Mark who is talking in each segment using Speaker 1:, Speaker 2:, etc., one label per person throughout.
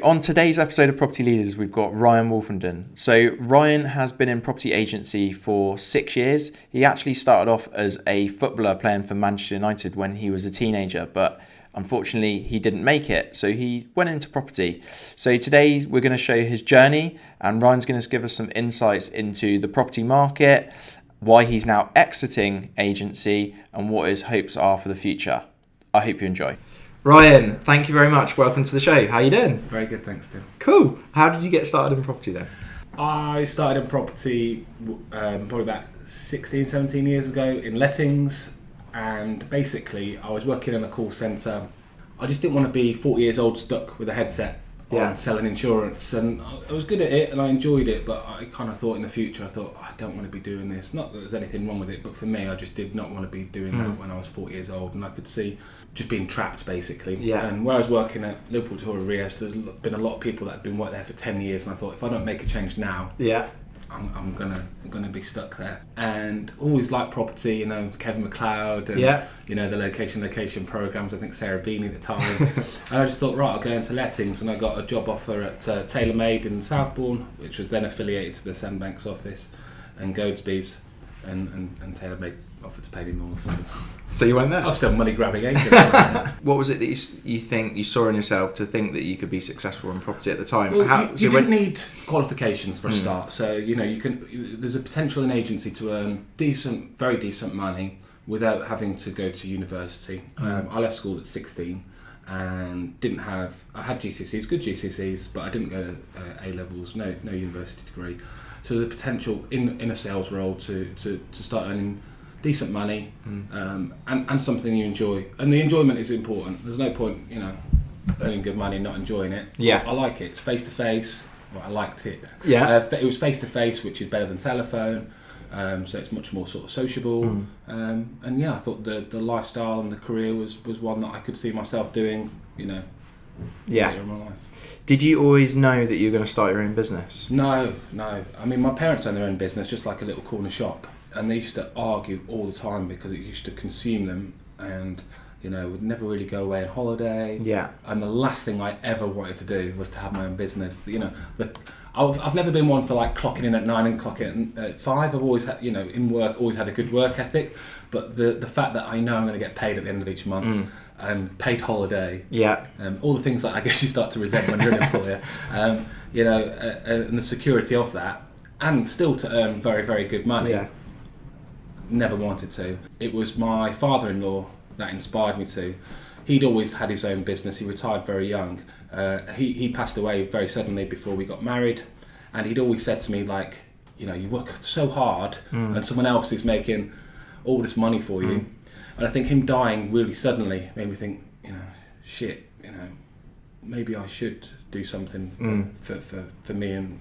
Speaker 1: On today's episode of Property Leaders, we've got Ryan Woolfenden. So Ryan has been in property agency for 6 years. He actually started off as a footballer playing for Manchester United when he was a teenager, but unfortunately he didn't make it. So he went into property. So today we're going to show his journey, and Ryan's going to give us some insights into the property market, why he's now exiting agency, and what his hopes are for the future. I hope you enjoy. Ryan, thank you very much. Welcome to the show. How you doing?
Speaker 2: Very good, thanks, Tim.
Speaker 1: Cool. How did you get started in property then?
Speaker 2: I started in property probably about 16, 17 years ago in lettings, and basically I was working in a call centre. I just didn't want to be 40 years old stuck with a headset on selling insurance, and I was good at it and I enjoyed it, but I kind of thought in the future, I don't want to be doing this. Not that there's anything wrong with it, but for me, I just did not want to be doing that when I was 40 years old, and I could see just being trapped basically.
Speaker 1: Yeah.
Speaker 2: And where I was working at Liverpool Tour Rias, there's been a lot of people that have been working there for 10 years, and I thought if I don't make a change now, I'm gonna be stuck there. And always liked property, Kevin McLeod and the location programs. I think Sarah Beanie at the time. And I just thought, right, I'll go into lettings, and I got a job offer at TaylorMade in Southbourne, which was then affiliated to the Sandbanks office, and Goadsby's, and TaylorMade offered to pay me more.
Speaker 1: So you went there?
Speaker 2: I was still money grabbing agent.
Speaker 1: What was it that you think you saw in yourself to think that you could be successful in property at the time?
Speaker 2: Well, you didn't need qualifications for a start, so you can. There's a potential in agency to earn very decent money without having to go to university. I left school at 16 and I had GCSEs, good GCSEs, but I didn't go to A levels, no university degree. So the potential in a sales role to start earning decent money and something you enjoy, and the enjoyment is important. There's no point earning good money and not enjoying it. I like it. It's face to face. Well, I liked it. It was face to face, which is better than telephone, so it's much more sort of sociable. And I thought the lifestyle and the career was one that I could see myself doing later in my life.
Speaker 1: Did you always know that you were going to start your own business?
Speaker 2: No. I mean, my parents own their own business, just like a little corner shop. And they used to argue all the time because it used to consume them, and would never really go away on holiday. And the last thing I ever wanted to do was to have my own business. I've never been one for like clocking in at 9 and clocking in at 5. I've always had, in work, always had a good work ethic. But the fact that I know I'm going to get paid at the end of each month and paid holiday, all the things that I guess you start to resent when you're an employer, and the security of that, and still to earn very, very good money. Never wanted to. It was my father-in-law that inspired me to. He'd always had his own business. He retired very young. He passed away very suddenly before we got married, and he'd always said to me, like, you work so hard and someone else is making all this money for you. And I think him dying really suddenly made me think, maybe I should do something for me and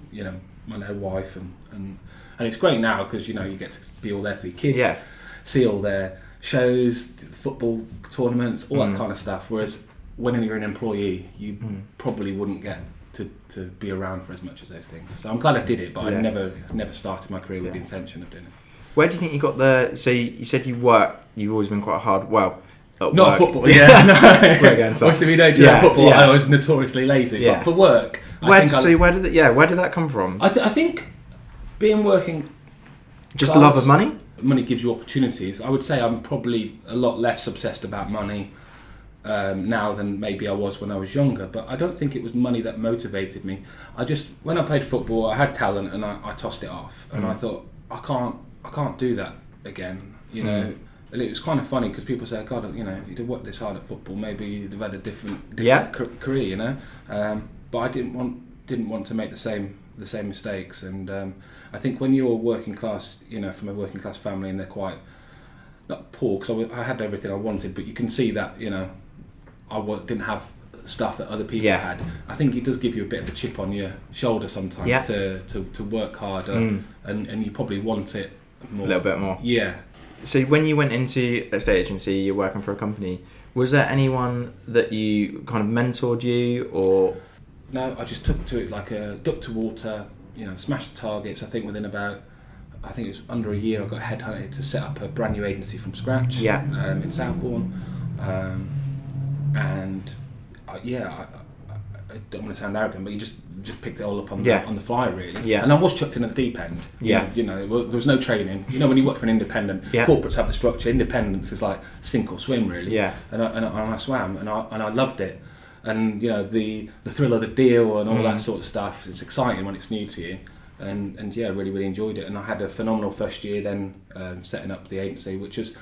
Speaker 2: my now wife, and it's great now because you get to be all there for your kids, see all their shows, football tournaments, all that kind of stuff. Whereas when you're an employee, you probably wouldn't get to be around for as much as those things. So I'm glad I did it, but I never started my career with the intention of doing it.
Speaker 1: Where do you think you got so you said you've always been quite hard,
Speaker 2: not football, no. Obviously we don't do football. I was notoriously lazy, but for work.
Speaker 1: Where did that come from?
Speaker 2: I think being working
Speaker 1: just the love of money.
Speaker 2: Money gives you opportunities. I would say I'm probably a lot less obsessed about money now than maybe I was when I was younger. But I don't think it was money that motivated me. When I played football, I had talent and I tossed it off, and I thought I can't do that again. And it was kind of funny because people say, God, you'd have worked this hard at football, maybe you'd have had a different career, But I didn't want to make the same mistakes. And I think when you're working class, from a working class family, and they're quite not poor, because I had everything I wanted, but you can see that I didn't have stuff that other people had. I think it does give you a bit of a chip on your shoulder sometimes to work harder, and you probably want it more.
Speaker 1: A little bit more.
Speaker 2: Yeah.
Speaker 1: So when you went into a estate agency, you're working for a company, was there anyone that you kind of mentored you, or?
Speaker 2: No, I just took to it like a duck to water, smashed the targets. I think it was under a year I got headhunted to set up a brand new agency from scratch in Southbourne. I don't want to sound arrogant, but you just picked it all up on the fly, really.
Speaker 1: Yeah.
Speaker 2: And I was chucked in at the deep end. You know, there was no training. You know, when you work for an independent, corporates have the structure. Independence is like sink or swim, really.
Speaker 1: Yeah.
Speaker 2: And I swam, and I loved it. And you know, the thrill of the deal and all that sort of stuff. It's exciting when it's new to you. And yeah, really, really enjoyed it. And I had a phenomenal first year then, setting up the agency, which was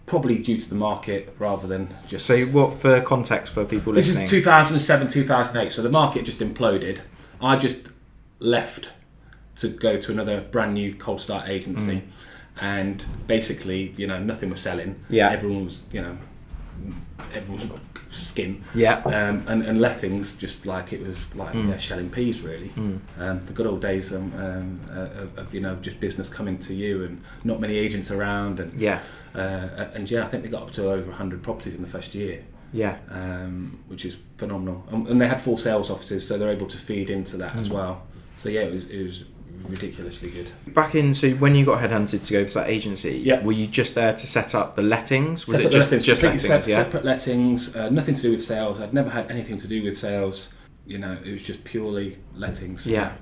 Speaker 2: probably due to the market rather than just...
Speaker 1: So what, for context for people listening?
Speaker 2: This is 2007, 2008, so the market just imploded. I just left to go to another brand new cold start agency, and basically, you know, nothing was selling.
Speaker 1: Yeah.
Speaker 2: Everyone was skin.
Speaker 1: Yeah.
Speaker 2: And lettings, just like it was like shelling peas, really. The good old days of you know, just business coming to you and not many agents around, and I think they got up to over 100 properties in the first year.
Speaker 1: Yeah.
Speaker 2: Which is phenomenal, and they had 4 sales offices, so they're able to feed into that as well. So yeah, it was ridiculously good.
Speaker 1: So when you got headhunted to go for that agency, were you just there to set up the lettings? Was it just lettings?
Speaker 2: Separate lettings, nothing to do with sales. I'd never had anything to do with sales. You know, it was just purely lettings.
Speaker 1: Yeah.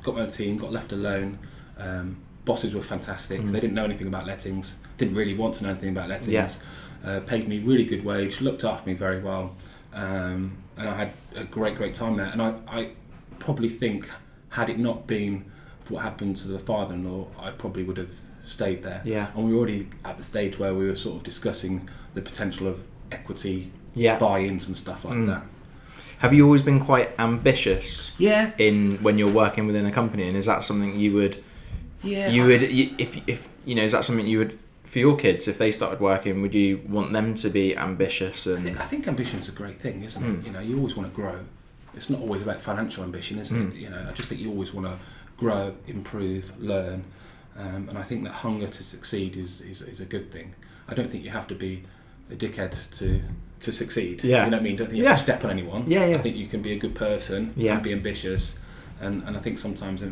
Speaker 2: Got my own team, got left alone. Bosses were fantastic. They didn't know anything about lettings. Didn't really want to know anything about lettings. Paid me really good wage, looked after me very well, and I had a great time there. And I probably think, had it not been for what happened to the father-in-law, I probably would have stayed there.
Speaker 1: Yeah.
Speaker 2: And we were already at the stage where we were sort of discussing the potential of equity buy-ins and stuff like that.
Speaker 1: Have you always been quite ambitious?
Speaker 2: Yeah.
Speaker 1: In when you're working within a company, and is that something you would? Yeah. If you know, is that something you would, for your kids, if they started working, would you want them to be ambitious? And
Speaker 2: I think ambition's a great thing, isn't it? You know, you always want to grow. It's not always about financial ambition, is it? You know, I just think you always want to grow, improve, learn, and I think that hunger to succeed is a good thing. I don't think you have to be a dickhead to succeed.
Speaker 1: Yeah.
Speaker 2: You know what I mean? Don't think you have to step on anyone.
Speaker 1: Yeah.
Speaker 2: I think you can be a good person and be ambitious, and I think sometimes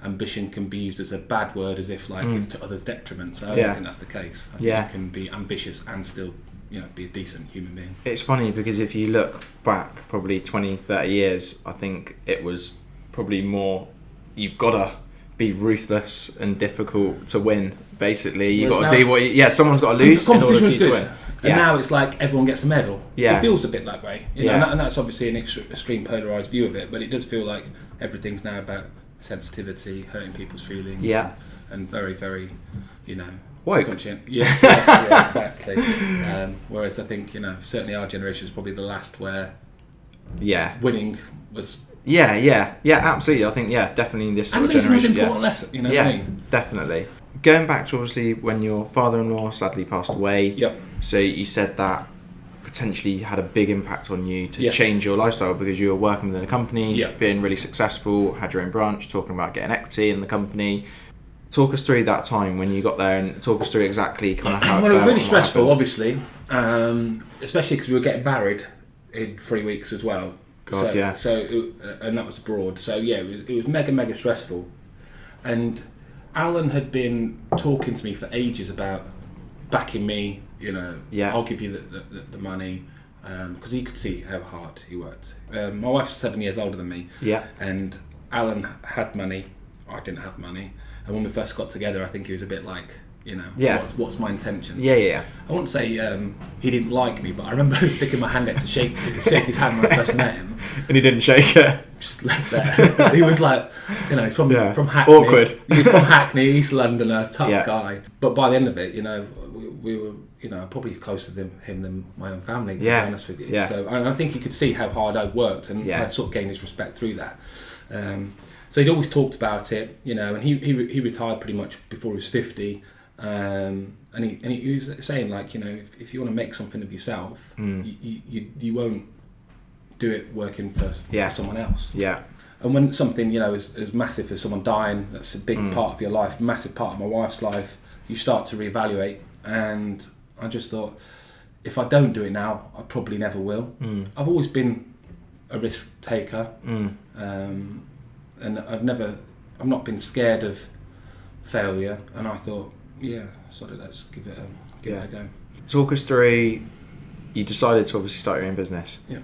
Speaker 2: ambition can be used as a bad word, as if like it's to others' detriment. So I don't think that's the case. I think you can be ambitious and still, you know, be a decent human being.
Speaker 1: It's funny because if you look back probably 20, 30 years, I think it was probably more, you've got to be ruthless and difficult to win, basically. You've got to do what someone's got to lose in order for you to win.
Speaker 2: And now it's like everyone gets a medal.
Speaker 1: Yeah.
Speaker 2: It feels a bit that way. You know, and that's obviously an extreme polarised view of it, but it does feel like everything's now about sensitivity, hurting people's feelings.
Speaker 1: Yeah.
Speaker 2: And very, very, you know...
Speaker 1: woke.
Speaker 2: Yeah, exactly. Whereas I think, you know, certainly our generation is probably the last where winning was...
Speaker 1: Yeah, absolutely. I think, definitely this sort of generation.
Speaker 2: And it's the most important lesson, you know what I mean?
Speaker 1: Definitely. Going back to obviously when your father-in-law sadly passed away, so you said that potentially had a big impact on you to change your lifestyle because you were working within a company, being really successful, had your own branch, talking about getting equity in the company. Talk us through that time when you got there and talk us through exactly kind of how it felt.
Speaker 2: Well, it was really stressful, obviously, especially because we were getting married in 3 weeks as well. And that was abroad. So yeah, it was mega stressful. And Alan had been talking to me for ages about backing me. You know, I'll give you the money, because he could see how hard he worked. My wife's 7 years older than me. Yeah. And Alan had money. I didn't have money. And when we first got together, I think he was a bit like, you know, what's my intentions? Yeah. I won't say he didn't like me, but I remember sticking my hand out to shake his hand when I first met him.
Speaker 1: And he didn't shake it.
Speaker 2: Just left there. He was like, you know, he's from Hackney.
Speaker 1: Awkward.
Speaker 2: He's from Hackney, East Londoner, tough guy. But by the end of it, you know, we were, you know, probably closer to him than my own family, to be honest with you. Yeah. So and I think he could see how hard I worked, and I sort of gained his respect through that. So he'd always talked about it, you know, and he retired pretty much before he was 50. And he was saying, like, you know, if you want to make something of yourself, you won't do it working for someone else. Yeah. And when something, you know, is massive as someone dying, that's a big part of your life, massive part of my wife's life, you start to reevaluate. And I just thought, if I don't do it now, I probably never will. I've always been a risk taker, and I've not been scared of failure. And I thought, let's give it a go.
Speaker 1: Talk us through. You decided to obviously start your own business.
Speaker 2: Yeah.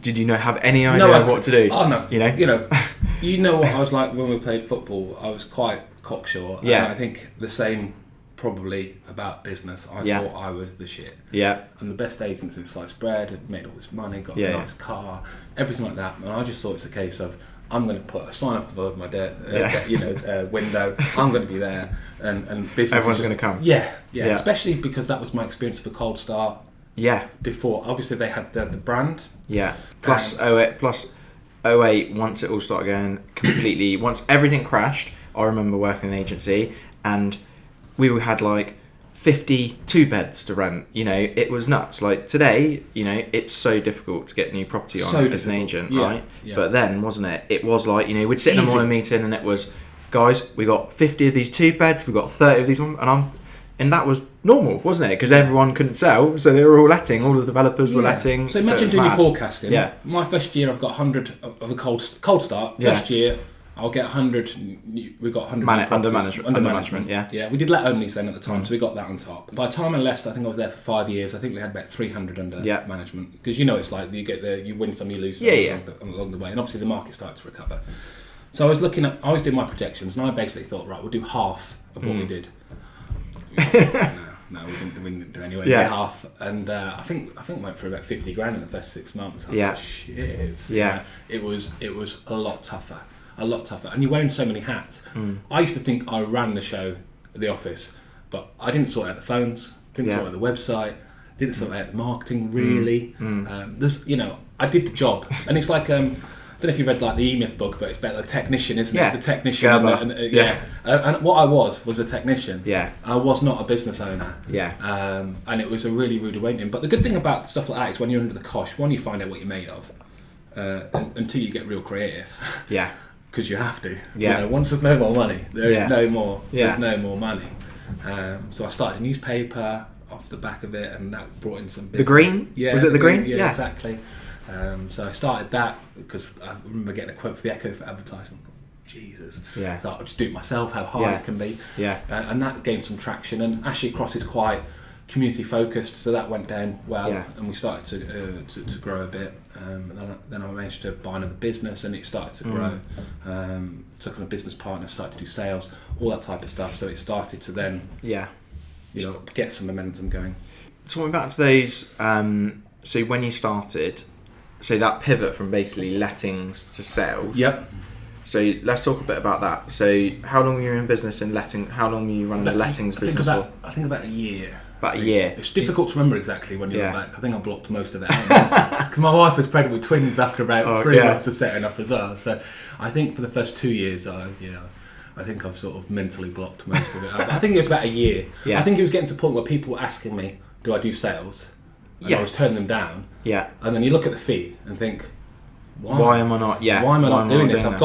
Speaker 1: Did you have any idea of what to do?
Speaker 2: Oh no, you know what I was like when we played football. I was quite cocksure.
Speaker 1: Yeah,
Speaker 2: and I think the same probably about business. I thought I was the shit.
Speaker 1: Yeah,
Speaker 2: I'm the best agent since sliced bread. I've made all this money, got a nice car, everything like that. And I just thought it's a case of I'm going to put a sign up above my window. I'm going to be there, and business.
Speaker 1: Everyone's going to come.
Speaker 2: Yeah. Especially because that was my experience of a cold start.
Speaker 1: Yeah.
Speaker 2: Before, obviously, they had the brand.
Speaker 1: Yeah. Plus 08, once it all started going completely, once everything crashed, I remember working in an agency and we had like 52 beds to rent. It was nuts. Like today, it's so difficult to get new property on as an agent, right? Yeah. But then, wasn't it? It was like, we'd sit in a morning meeting and it was, guys, we got 50 of these 2 beds, we got 30 of these one, and that was normal, wasn't it? Because everyone couldn't sell, so they were all letting. All the developers were letting.
Speaker 2: So imagine doing your forecasting. Yeah. My first year, I've got 100 of a cold start. First year, I'll get 100. We got 100
Speaker 1: under management. Yeah.
Speaker 2: Yeah. We did let onlys then at the time, so we got that on top. By the time I left, I think I was there for 5 years. I think we had about 300 under management because it's like you win some, you lose some along the way, and obviously the market started to recover. So I was doing my projections, and I basically thought, right, we'll do half of what we did. No, we didn't do anyway. Yeah. Half, and I think we went for about 50 grand in the first 6 months. Shit.
Speaker 1: Yeah.
Speaker 2: It was a lot tougher, and you're wearing so many hats. I used to think I ran the show at the office, but I didn't sort out the phones, didn't sort out the website, didn't sort out the marketing really. I did the job, and it's like. I don't know if you read like the E-Myth book, but it's about the technician, isn't it? The technician. And what I was a technician. Yeah. I was not a business owner. Yeah. And it was a really rude awakening. But the good thing about stuff like that is when you're under the cosh, one, you find out what you're made of, and two, you get real creative. Yeah. Because you have to. Yeah. Once there's no more money, there is no more. Yeah. There's no more money. So I started a newspaper off the back of it, and that brought in some business.
Speaker 1: The Green? Yeah. Was it the Green?
Speaker 2: Yeah, exactly. So I started that because I remember getting a quote for the Echo for advertising. Jesus. Yeah. So I'll just do it myself, how hard it can be. Yeah. And that gained some traction. And Ashley Cross is quite community focused, so that went down well. Yeah. And we started to grow a bit. Then I managed to buy another business, and it started to grow. Took on a business partner, started to do sales, all that type of stuff. So it started to then, get some momentum going.
Speaker 1: Talking back to those, so when you started. So that pivot from basically lettings to sales. Yep. So let's talk a bit about that. So how long were you in business in letting? How long were you running the lettings business for?
Speaker 2: I think about a year.
Speaker 1: About a year.
Speaker 2: It's difficult to remember exactly when you look back. I think I blocked most of it out because my wife was pregnant with twins after about 3 months of setting up as well. So I think for the first 2 years, I think I've sort of mentally blocked most of it. I think it was about a year. Yeah. I think it was getting to the point where people were asking me, "Do I do sales?" And I was turning them down. Yeah. And then you look at the fee and think,
Speaker 1: why am I not? Yeah.
Speaker 2: Why am I not doing this? I've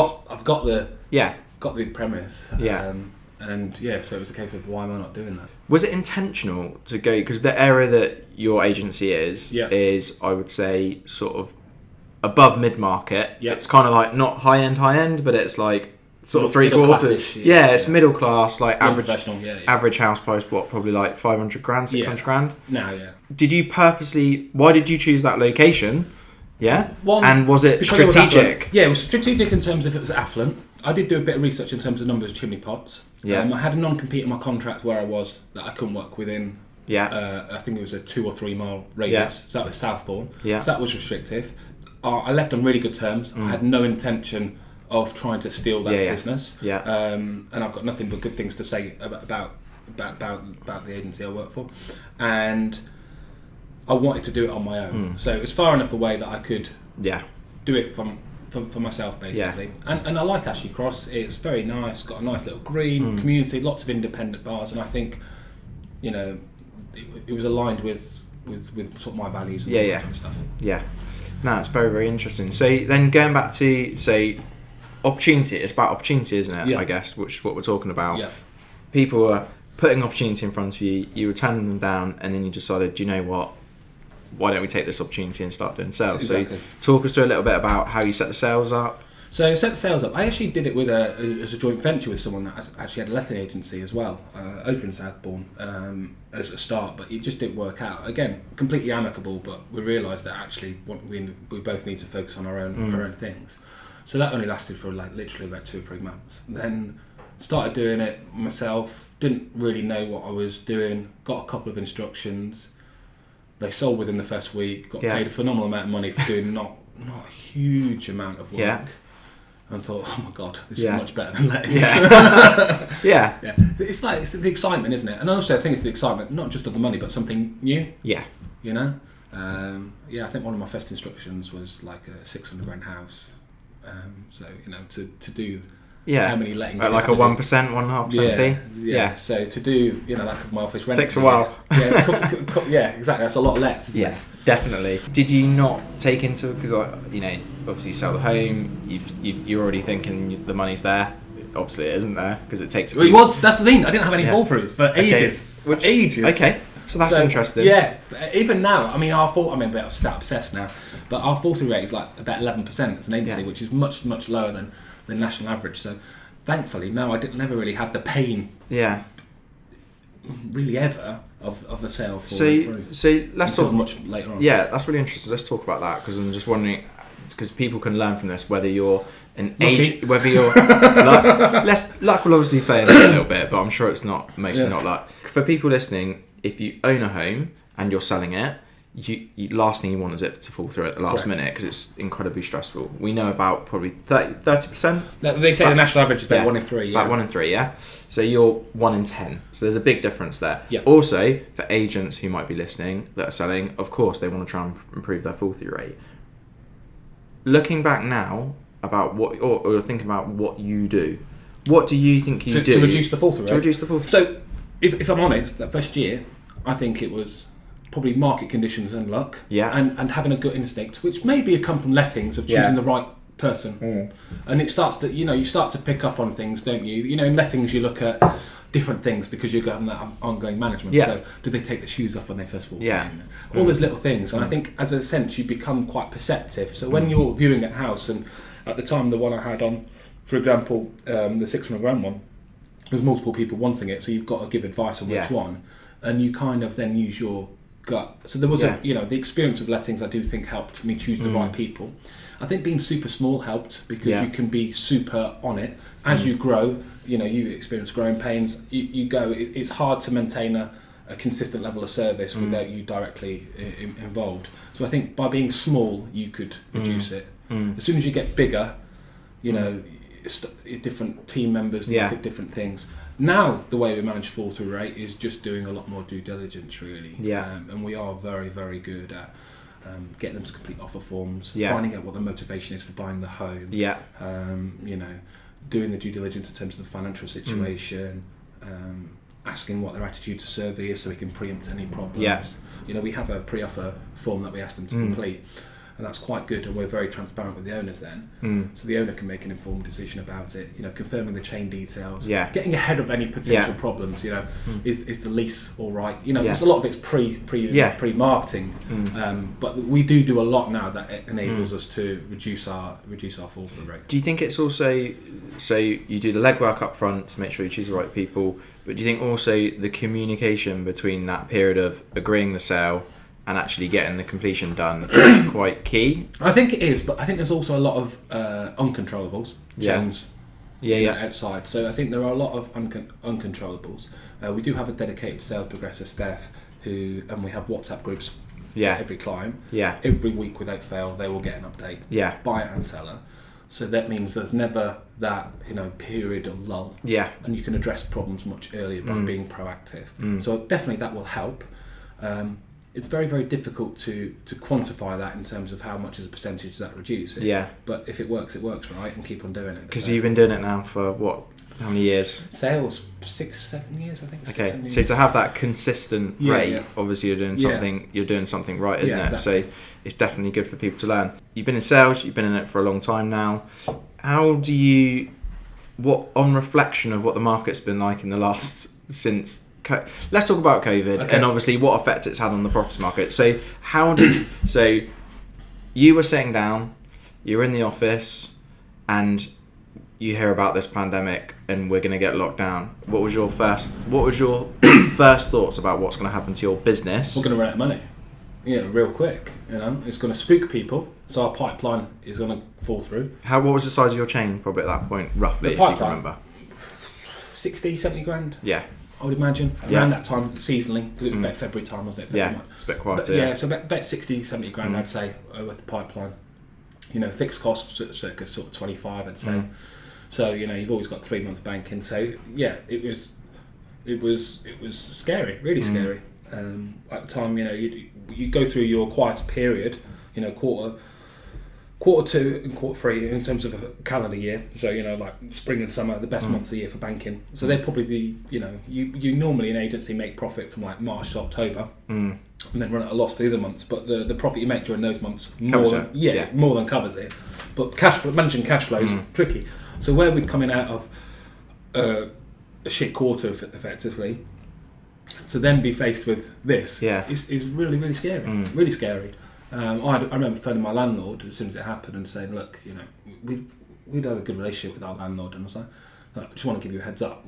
Speaker 2: got the premise. Yeah. So it was a case of why am I not doing that?
Speaker 1: Was it intentional to go, because the area that your agency is I would say sort of above mid-market. Yeah. It's kind of like not high-end, but it's like sort of 3/4. Yeah, it's middle class, like average house price, probably like 500 grand, 600 grand.
Speaker 2: No, yeah.
Speaker 1: Why did you choose that location? Yeah. And was it strategic?
Speaker 2: It was strategic in terms of it was affluent. I did do a bit of research in terms of numbers of chimney pots. Yeah. I had a non-compete in my contract where I was that I couldn't work within. Yeah. I think it was a 2 or 3 mile radius. Yeah. So that was Southbourne. Yeah. So that was restrictive. I left on really good terms. I had no intention of trying to steal that business. Yeah. And I've got nothing but good things to say about the agency I work for. And I wanted to do it on my own. So it was far enough away that I could do it for myself, basically. Yeah. And I like Ashley Cross. It's very nice, got a nice little green community, lots of independent bars, and I think, it was aligned with sort of my values and all that kind of stuff.
Speaker 1: Yeah. No, it's very, very interesting. So then going back to, say, opportunity, it's about opportunity, isn't it? Yeah. I guess, which is what we're talking about. Yeah. People were putting opportunity in front of you, you were turning them down, and then you decided, do you know what? Why don't we take this opportunity and start doing sales? Exactly. So talk us through a little bit about how you set the sales up.
Speaker 2: So set the sales up. I actually did it as a joint venture with someone that actually had a letting agency as well, over in Southbourne, as a start, but it just didn't work out. Again, completely amicable, but we realised that actually we both need to focus on our own things. So that only lasted for literally about 2 or 3 months. Then started doing it myself, didn't really know what I was doing, got a couple of instructions. They sold within the first week, got paid a phenomenal amount of money for doing not a huge amount of work.
Speaker 1: Yeah.
Speaker 2: And thought, oh my God, this is much better than lettings.
Speaker 1: Yeah.
Speaker 2: It's the excitement, isn't it? And also I think it's the excitement, not just of the money, but something new.
Speaker 1: Yeah.
Speaker 2: You know? I think one of my first instructions was like a 600 grand house. So, to do how many lettings.
Speaker 1: Like a 1%, 1.5% fee?
Speaker 2: Yeah. So to do, that for my office rent.
Speaker 1: Takes a while.
Speaker 2: Yeah, exactly. That's a lot of lets, isn't it?
Speaker 1: Definitely. Did you not take into it, because obviously you sell the home, you're already thinking the money's there. Obviously it isn't there because it takes.
Speaker 2: That's the thing. I didn't have any fall throughs for ages. Ages.
Speaker 1: Okay. So that's interesting.
Speaker 2: Yeah. Even now, I'm a bit stat obsessed now, but our fall through rate is like about 11% as an agency, which is much much lower than the national average. So thankfully, no, I never really had the pain.
Speaker 1: Yeah.
Speaker 2: Really ever of the sale
Speaker 1: falling through. So let's talk
Speaker 2: much later on.
Speaker 1: Yeah, that's really interesting. Let's talk about that, because I'm just wondering, because people can learn from this whether you're an age, whether you're luck will obviously play into it a little bit, but I'm sure it's not mostly not luck. For people listening, if you own a home and you're selling it, you last thing you want is it to fall through at the last minute, because it's incredibly stressful. We know about probably 30%.
Speaker 2: They say the national average is about 1 in 3.
Speaker 1: About 1 in 3, yeah. So you're 1 in 10. So there's a big difference there.
Speaker 2: Yeah.
Speaker 1: Also, for agents who might be listening that are selling, of course they want to try and improve their fall through rate. Looking back now about or thinking about what you do, what do you think you do
Speaker 2: to reduce the fall through rate?
Speaker 1: To reduce the fall through.
Speaker 2: So if I'm honest, that first year, I think it was probably market conditions and luck, and having a gut instinct, which maybe come from lettings of choosing the right person, and it starts to you start to pick up on things, don't you? In lettings you look at different things because you're having that ongoing management. So do they take the shoes off when they first walk in? All those little things, and I think as a sense you become quite perceptive. So when you're viewing a house, and at the time the one I had on, for example, the 600 grand one, there's multiple people wanting it, so you've got to give advice on which one, and you kind of then use your gut. So there was the experience of lettings I do think helped me choose the right people. I think being super small helped, because you can be super on it as you grow. You experience growing pains. You go. It's hard to maintain a consistent level of service without you directly involved. So I think by being small, you could reduce it. As soon as you get bigger, different team members look at different things. Now the way we manage fall through rate is just doing a lot more due diligence, really. And we are very, very good at getting them to complete offer forms, finding out what the motivation is for buying the home. Doing the due diligence in terms of the financial situation, asking what their attitude to survey is so we can preempt any problems. We have a pre-offer form that we ask them to complete. And that's quite good, and we're very transparent with the owners then. So the owner can make an informed decision about it, confirming the chain details, getting ahead of any potential problems, is the lease all right? There's a lot of it's pre-marketing, but we do a lot now that enables us to reduce our fall through rate.
Speaker 1: Do you think it's also, so you do the legwork up front to make sure you choose the right people, but do you think also the communication between that period of agreeing the sale and actually getting the completion done is quite key?
Speaker 2: I think it is, but I think there's also a lot of uncontrollables, chains outside. So I think there are a lot of uncontrollables. We do have a dedicated sales progressor staff and we have WhatsApp groups for every client. Every week without fail, they will get an update, buyer and seller. So that means there's never that period of lull. And you can address problems much earlier by being proactive. So definitely that will help. It's very, very difficult to quantify that in terms of how much as a percentage that reduces. But if it works, right? And keep on doing it.
Speaker 1: Because you've been doing it now for what? How many years?
Speaker 2: Sales, 6-7 years, I think.
Speaker 1: Okay, so to have that consistent rate, obviously you're doing something. You're doing something right, isn't it? Exactly. So it's definitely good for people to learn. You've been in sales. You've been in it for a long time now. How do you? What, on reflection of what the market's been like in the last since? Let's talk about COVID and obviously what effect it's had on the property market. So so you were sitting down, you were in the office, and you hear about this pandemic and we're going to get locked down. What was your first first thoughts about what's going to happen to your business?
Speaker 2: We're going to run out of money, real quick. It's going to spook people, so our pipeline is going to fall through.
Speaker 1: What was the size of your chain probably at that point, roughly,
Speaker 2: the
Speaker 1: if you
Speaker 2: pipeline,
Speaker 1: can remember?
Speaker 2: 60, 70 grand.
Speaker 1: Yeah.
Speaker 2: I would imagine around that time seasonally, because it was about February time, wasn't it?
Speaker 1: Yeah, it's a bit quieter.
Speaker 2: So about 60, 70 grand, I'd say, with the pipeline. Fixed costs circa sort of 25, I'd say. So you've always got 3 months banking. So yeah, it was scary, really scary. At the time, you go through your quieter period, quarter two and quarter three in terms of a calendar year. So like spring and summer, the best months of the year for banking. So they're probably the you normally an agency make profit from like March to October, and then run at a loss for the other months. But the profit you make during those months more than covers it. But managing cash flow is tricky. So where we're coming out of a shit quarter effectively, to then be faced with this is really, really scary. Really scary. I remember phoning my landlord as soon as it happened and saying, look, we'd had a good relationship with our landlord, and I was like, I just want to give you a heads up.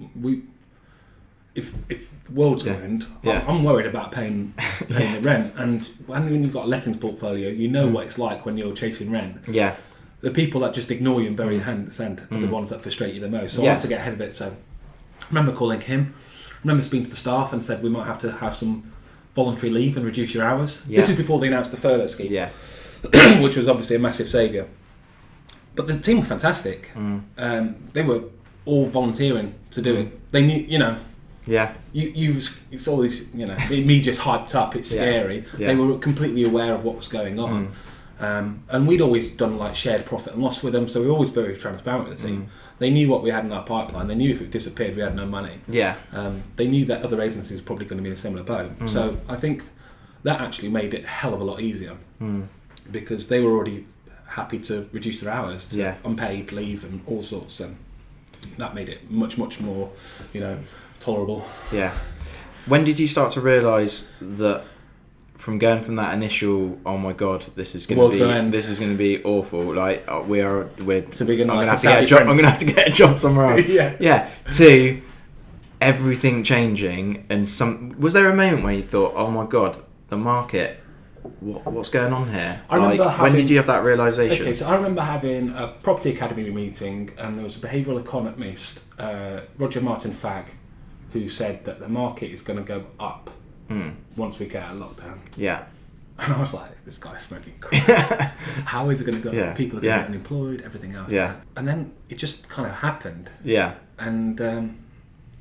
Speaker 2: If the world's going to end, I'm worried about paying the rent. And when you've got a lettings portfolio, what it's like when you're chasing rent.
Speaker 1: Yeah.
Speaker 2: The people that just ignore you and bury your hand in the sand are the ones that frustrate you the most. So I had to get ahead of it. So I remember calling him. I remember speaking to the staff and said we might have to have some voluntary leave and reduce your hours. Yeah. This is before they announced the furlough scheme, which was obviously a massive saviour. But the team were fantastic. They were all volunteering to do it. They knew, it's always, the media's hyped up, it's scary. Yeah. They were completely aware of what was going on. And we'd always done like shared profit and loss with them, so we were always very transparent with the team. They knew what we had in our pipeline. They knew if it disappeared, we had no money. Yeah. They knew that other agencies were probably going to be in a similar boat. So I think that actually made it a hell of a lot easier because they were already happy to reduce their hours to unpaid leave and all sorts, and that made it much, much more, tolerable. Yeah.
Speaker 1: When did you start to realise that? From going from that initial, oh my god, this is going to be awful. Like we're. I'm going to have to get a job somewhere else. Yeah. To everything changing, and was there a moment where you thought, oh my god, the market, what's going on here?
Speaker 2: I remember
Speaker 1: when did you have that realisation?
Speaker 2: Okay, so I remember having a property academy meeting, and there was a behavioural economist, Roger Martin Fagg, who said that the market is going to go up. Once we get out of lockdown. Yeah. And I was like, this guy's smoking crap. How is it going to go? Yeah. People are going to get unemployed, everything else. Yeah. And then it just kind of happened. Yeah. And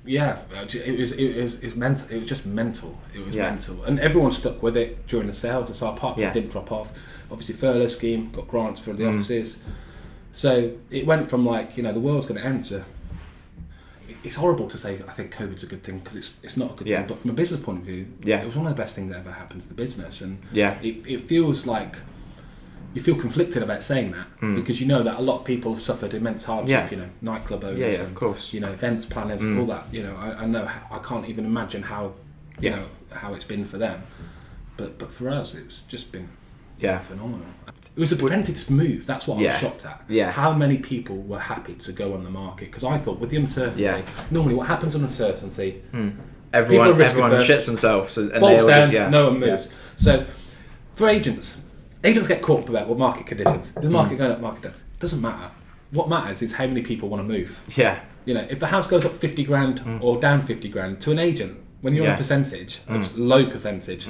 Speaker 2: it was mental. It was just mental. It was mental. And everyone stuck with it during the sales. So our pipeline didn't drop off. Obviously, furlough scheme, got grants for the offices. So it went from like, the world's going to end to. It's horrible to say I think COVID's a good thing because it's not a good thing, but from a business point of view, it was one of the best things that ever happened to the business, and it feels like you feel conflicted about saying that because that a lot of people have suffered immense hardship, nightclub owners and, of course. Events planners, all that, I know I can't even imagine how how it's been for them, but for us it's just been phenomenal. It was a propensity to move. That's what I was shocked at. Yeah. How many people were happy to go on the market? Because I thought with the uncertainty, normally what happens on uncertainty,
Speaker 1: everyone shits themselves, and
Speaker 2: bolts down, no one moves. So for agents get caught up about market conditions. Is the market going up, market down? Doesn't matter. What matters is how many people want to move. Yeah. If the house goes up 50 grand or down 50 grand to an agent, when you're on a percentage, it's low percentage.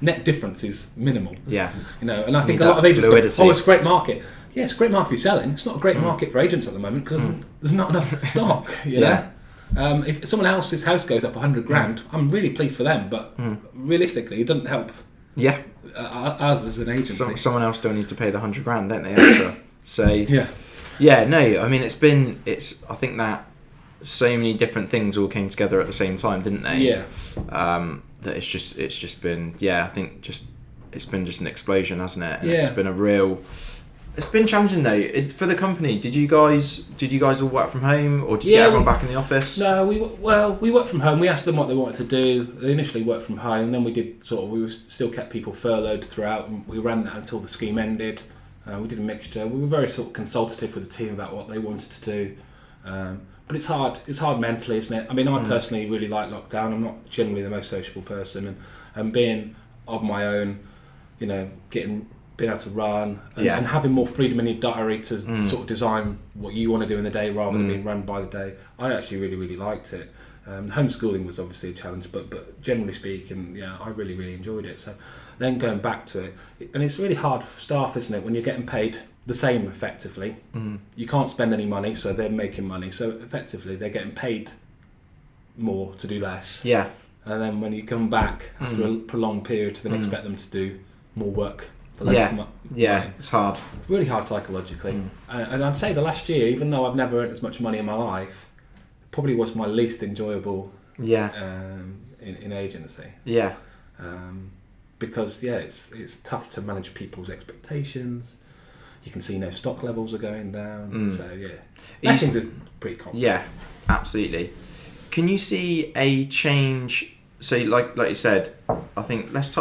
Speaker 2: Net difference is minimal. Yeah. And I think a lot of agents go, oh, it's a great market. Yeah, it's a great market for selling. It's not a great market for agents at the moment because there's not enough stock, you know? If someone else's house goes up 100 grand, I'm really pleased for them, but realistically, it doesn't help us as an agency.
Speaker 1: Someone else still needs to pay the 100 grand, don't they, extra? So, I mean, I think that so many different things all came together at the same time, didn't they? Yeah. That it's just been I think it's been just an explosion, hasn't it? And it's been challenging though for the company. Did you guys all work from home, or did you get everyone back in the office?
Speaker 2: No, we worked from home. We asked them what they wanted to do. They initially worked from home, then we still kept people furloughed throughout, and we ran that until the scheme ended. We did a mixture. We were very sort of consultative with the team about what they wanted to do. But it's hard. It's hard mentally, isn't it? I mean, I personally really like lockdown. I'm not generally the most sociable person, and being of my own, you know, being able to run and having more freedom in your diary to sort of design what you want to do in the day rather than being run by the day. I actually really, really liked it. Homeschooling was obviously a challenge, but generally speaking, yeah, I really, really enjoyed it. So then going back to it, and it's really hard for staff, isn't it, when you're getting paid the same effectively. You can't spend any money, so they're making money. So effectively, they're getting paid more to do less.
Speaker 1: Yeah.
Speaker 2: And then when you come back after a prolonged period, then expect them to do more work for less money.
Speaker 1: Yeah, it's hard.
Speaker 2: Really hard psychologically. And I'd say the last year, even though I've never earned as much money in my life, probably was my least enjoyable in agency. Yeah. Because it's tough to manage people's expectations. You can see no stock levels are going down. So lettings is pretty constant.
Speaker 1: Yeah, absolutely. Can you see a change? So like you said, I think let's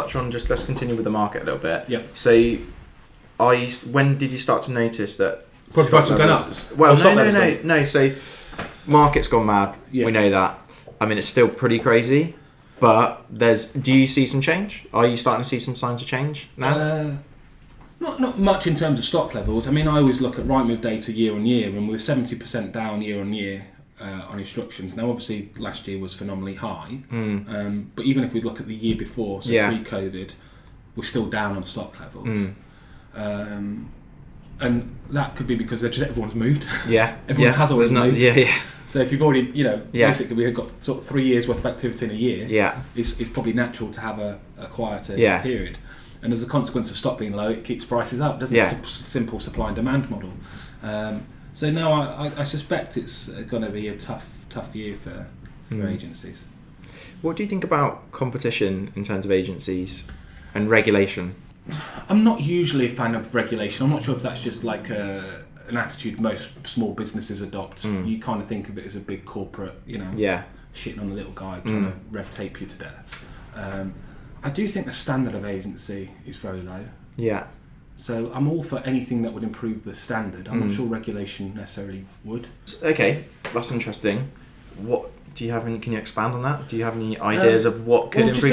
Speaker 1: continue with the market a little bit.
Speaker 2: Yeah.
Speaker 1: So when did you start to notice that
Speaker 2: prices are going up?
Speaker 1: Well, no. So market's gone mad. Yeah. We know that. I mean, it's still pretty crazy, but do you see some change? Are you starting to see some signs of change now?
Speaker 2: Not much in terms of stock levels. I mean, I always look at Rightmove data year on year, and we're 70% down year on year on instructions. Now, obviously, last year was phenomenally high, but even if we look at the year before, so pre-COVID, we're still down on stock levels. And that could be because everyone's moved. Yeah, everyone has always moved. Yeah. So if you've already, basically we've got sort of 3 years worth of activity in a year. Yeah, it's probably natural to have a quieter period. And as a consequence of stock being low, it keeps prices up, doesn't it? It's a simple supply and demand model. So now I suspect it's going to be a tough year for agencies.
Speaker 1: What do you think about competition in terms of agencies and regulation?
Speaker 2: I'm not usually a fan of regulation. I'm not sure if that's just like an attitude most small businesses adopt. You kind of think of it as a big corporate, shitting on the little guy, trying to red tape you to death. I do think the standard of agency is very low. Yeah. So I'm all for anything that would improve the standard. I'm not sure regulation necessarily would. Okay,
Speaker 1: that's interesting. What do you have? Can you expand on that? Do you have any ideas of what could improve?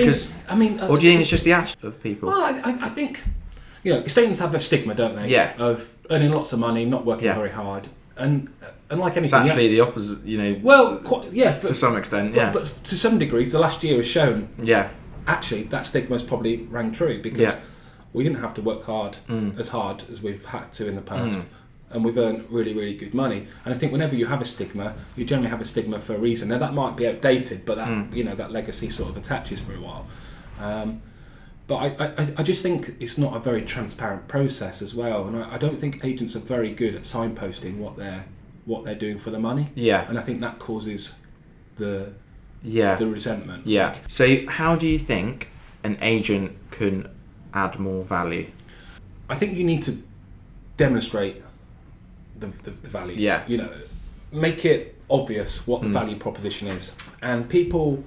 Speaker 1: Or do you think it's just the attitude of people?
Speaker 2: Well, I think estate agents have a stigma, don't they? Yeah. Of earning lots of money, not working very hard, and like anything,
Speaker 1: it's actually the opposite.
Speaker 2: Well,
Speaker 1: to some extent,
Speaker 2: but to some degrees, the last year has shown. Yeah. Actually, that stigma's probably rang true because we didn't have to work hard as hard as we've had to in the past. And we've earned really, really good money. And I think whenever you have a stigma, you generally have a stigma for a reason. Now that might be outdated, but that that legacy sort of attaches for a while. But I just think it's not a very transparent process as well. And I don't think agents are very good at signposting what they're doing for the money. Yeah. And I think that causes the resentment.
Speaker 1: Yeah. So how do you think an agent can add more value?
Speaker 2: I think you need to demonstrate the value. Yeah. Make it obvious what the value proposition is. And people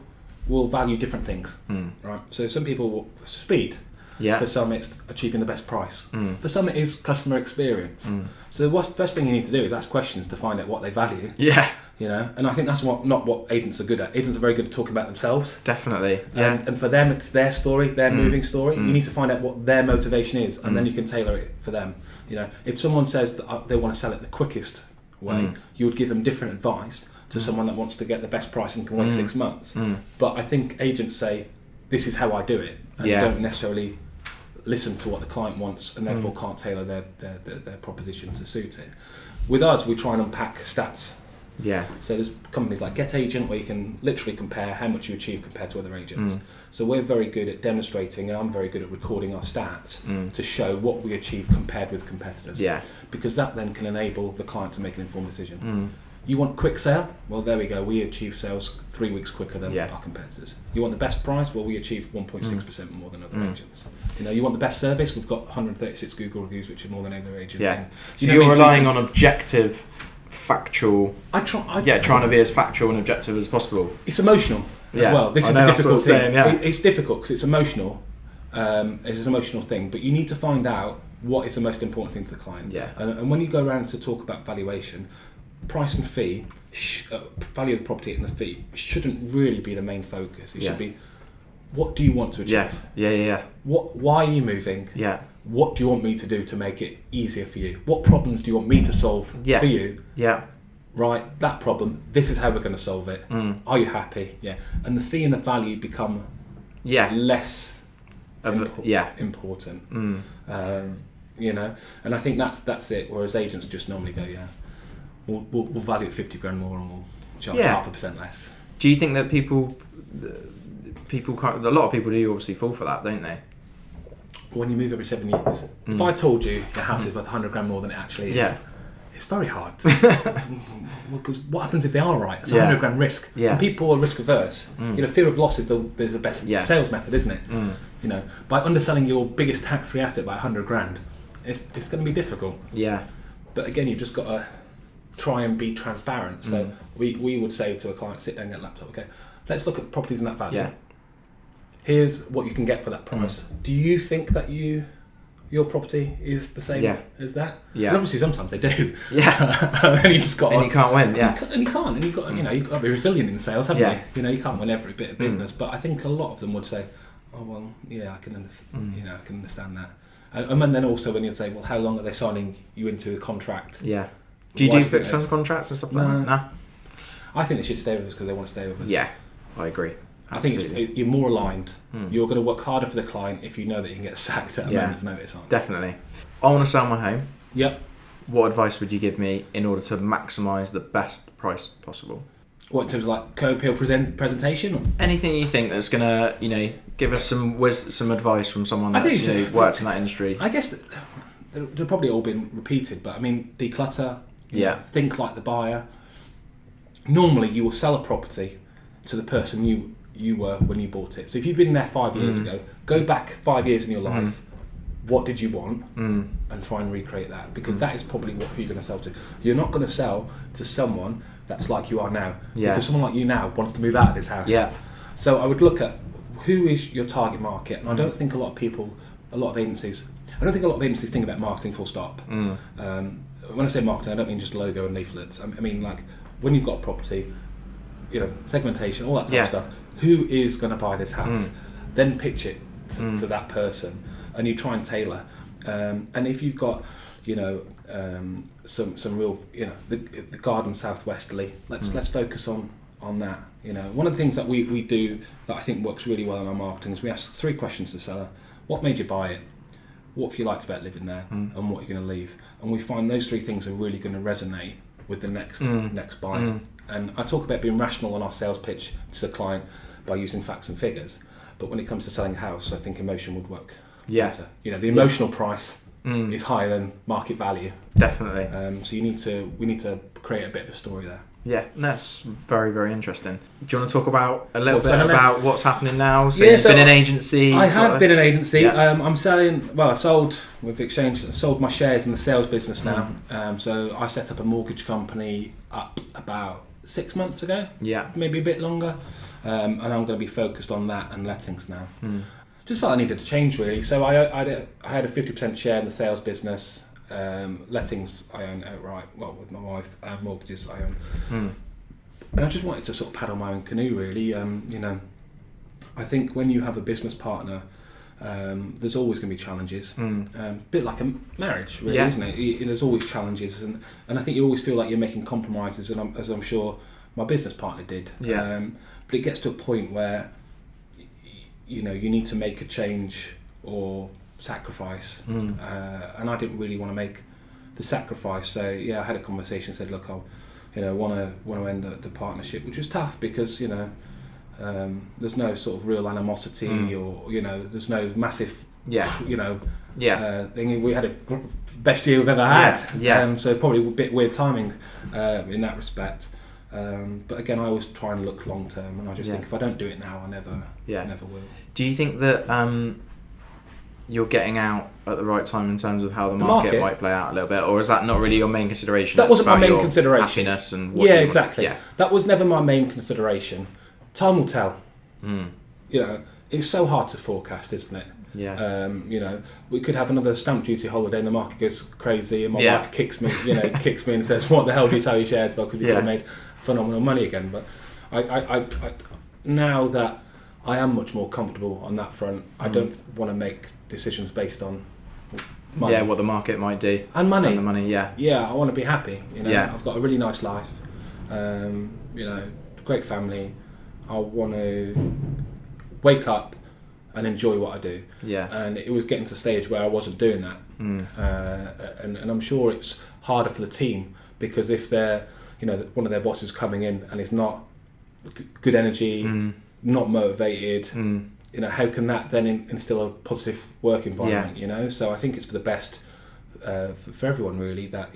Speaker 2: will value different things. Right? So some people will speed. Yeah. For some it's achieving the best price. For some it is customer experience. So the first thing you need to do is ask questions to find out what they value. Yeah. And I think that's not what agents are good at. Agents are very good at talking about themselves.
Speaker 1: Definitely. Yeah.
Speaker 2: And for them, it's their story, their moving story. You need to find out what their motivation is, and then you can tailor it for them. If someone says that they want to sell it the quickest way, you would give them different advice to someone that wants to get the best price and can wait 6 months. But I think agents say, "This is how I do it," and don't necessarily listen to what the client wants, and therefore can't tailor their proposition to suit it. With us, we try and unpack stats. Yeah. So there's companies like Get Agent where you can literally compare how much you achieve compared to other agents. So we're very good at demonstrating, and I'm very good at recording our stats to show what we achieve compared with competitors. Yeah. Because that then can enable the client to make an informed decision. You want quick sale? Well, there we go. We achieve sales 3 weeks quicker than our competitors. You want the best price? Well, we achieve 1.6% more than other agents. You want the best service? We've got 136 Google reviews, which is more than any other agent.
Speaker 1: Yeah. So you're relying on objective, factual. Trying to be as factual and objective as possible.
Speaker 2: It's emotional as well. This is the difficult thing. It's difficult because it's emotional. It's an emotional thing, but you need to find out what is the most important thing to the client.
Speaker 1: Yeah.
Speaker 2: And when you go around to talk about valuation, price and fee, value of the property and the fee shouldn't really be the main focus. It should be, what do you want to achieve?
Speaker 1: Yeah.
Speaker 2: Why are you moving?
Speaker 1: Yeah.
Speaker 2: What do you want me to do to make it easier for you? What problems do you want me to solve for you?
Speaker 1: Yeah.
Speaker 2: Right, that problem, this is how we're going to solve it. Are you happy? Yeah. And the fee and the value become less important. You know, and I think that's it. Whereas agents just normally go, we'll value it 50 grand more and we'll charge 0.5% less.
Speaker 1: Do you think that people can't, a lot of people do obviously fall for that, don't they?
Speaker 2: When you move every 7 years, if I told you your house is worth 100 grand more than it actually is, it's very hard. Because what happens if they are right? It's a 100 grand risk. And people are risk averse. You know, fear of loss is the best sales method, isn't it? You know, by underselling your biggest tax-free asset by 100 grand, it's going to be difficult. Yeah. But again, you've just got to try and be transparent. So we would say to a client, sit down and get a laptop. Okay, let's look at properties in that value. Yeah. Here's what you can get for that price. Do you think that your property is the same as that? Yeah. And obviously sometimes they do. Yeah. And you just got.
Speaker 1: And you can't win. Yeah.
Speaker 2: And you can't. And you got. You know, you've got to be resilient in sales, haven't you? You know, you can't win every bit of business. But I think a lot of them would say, "Oh well, yeah, I can understand. You know, I can understand that." And then also when you say, "Well, how long are they signing you into a contract?" Yeah.
Speaker 1: Do you do fixed term contracts and stuff like that? No.
Speaker 2: I think they should stay with us because they want to stay with us.
Speaker 1: Yeah, I agree. Absolutely.
Speaker 2: I think you're more aligned. You're going to work harder for the client if you know that you can get sacked at a moment's notice.
Speaker 1: Definitely. I want to sell my home.
Speaker 2: Yep.
Speaker 1: What advice would you give me in order to maximise the best price possible?
Speaker 2: What, in terms of like co-appeal presentation? Or?
Speaker 1: Anything you think that's going to, you know, give us some advice from someone that's worked in that industry.
Speaker 2: I guess they've probably all been repeated, but I mean, declutter. You know, think like the buyer. Normally, you will sell a property to the person you were when you bought it. So if you've been there 5 years ago, go back 5 years in your life. What did you want? And try and recreate that, because that is probably who you're going to sell to. You're not going to sell to someone that's like you are now, because someone like you now wants to move out of this house. Yeah. So I would look at who is your target market, and I don't think a lot of agencies think about marketing full stop. When I say marketing, I don't mean just logo and leaflets. I mean like when you've got a property, you know, segmentation, all that type of stuff. Who is going to buy this house? Then pitch it to that person, and you try and tailor. And if you've got, you know, some real, you know, the garden southwesterly, let's focus on that. You know, one of the things that we do that I think works really well in our marketing is we ask 3 questions to the seller: what made you buy it? What have you liked about living there? And what are you going to leave? And we find those 3 things are really going to resonate with the next buyer. And I talk about being rational on our sales pitch to the client by using facts and figures. But when it comes to selling a house, I think emotion would work better. You know, the emotional price is higher than market value.
Speaker 1: Definitely.
Speaker 2: So we need to create a bit of a story there.
Speaker 1: Yeah, that's very, very interesting. Do you want to talk about a little bit about what's happening now? So you've been an agency.
Speaker 2: I have been an agency. I'm selling. Well, I've sold my shares in the sales business now. So I set up a mortgage company up about 6 months ago. Yeah, maybe a bit longer. And I'm going to be focused on that and lettings now. Just felt I needed a change really. So I had a 50% share in the sales business. Lettings I own outright, well with my wife. I have mortgages I own. And I just wanted to sort of paddle my own canoe really. You know, I think when you have a business partner, there's always going to be challenges. Bit like a marriage really, isn't it? There's always challenges, and I think you always feel like you're making compromises, and as I'm sure my business partner did. But it gets to a point where you know you need to make a change or sacrifice, and I didn't really want to make the sacrifice. So I had a conversation. Said, look, I want to end the partnership, which was tough because you know there's no sort of real animosity or you know there's no massive thing. We had a best year we've ever had. So probably a bit weird timing in that respect. But again, I always try and look long term, and I just think if I don't do it now, I never will.
Speaker 1: Do you think that you're getting out at the right time in terms of how the market might play out a little bit, or is that not really your main consideration?
Speaker 2: That wasn't my main consideration.
Speaker 1: Happiness and
Speaker 2: exactly. That was never my main consideration. Time will tell. You know, it's so hard to forecast, isn't it?
Speaker 1: Yeah.
Speaker 2: We could have another stamp duty holiday and the market goes crazy and my wife kicks me and says, what the hell do you sell your shares for? Because we could have made phenomenal money again. But I now that I am much more comfortable on that front, I don't want to make decisions based on money.
Speaker 1: Yeah, what the market might do.
Speaker 2: And money.
Speaker 1: And the money, yeah.
Speaker 2: Yeah, I want to be happy. I've got a really nice life. Great family. I want to wake up and enjoy what I do.
Speaker 1: Yeah.
Speaker 2: And it was getting to a stage where I wasn't doing that. And I'm sure it's harder for the team, because if they're, one of their bosses coming in and it's not good energy, not motivated, how can that then instill a positive work environment? So I think it's for the best for everyone, really, that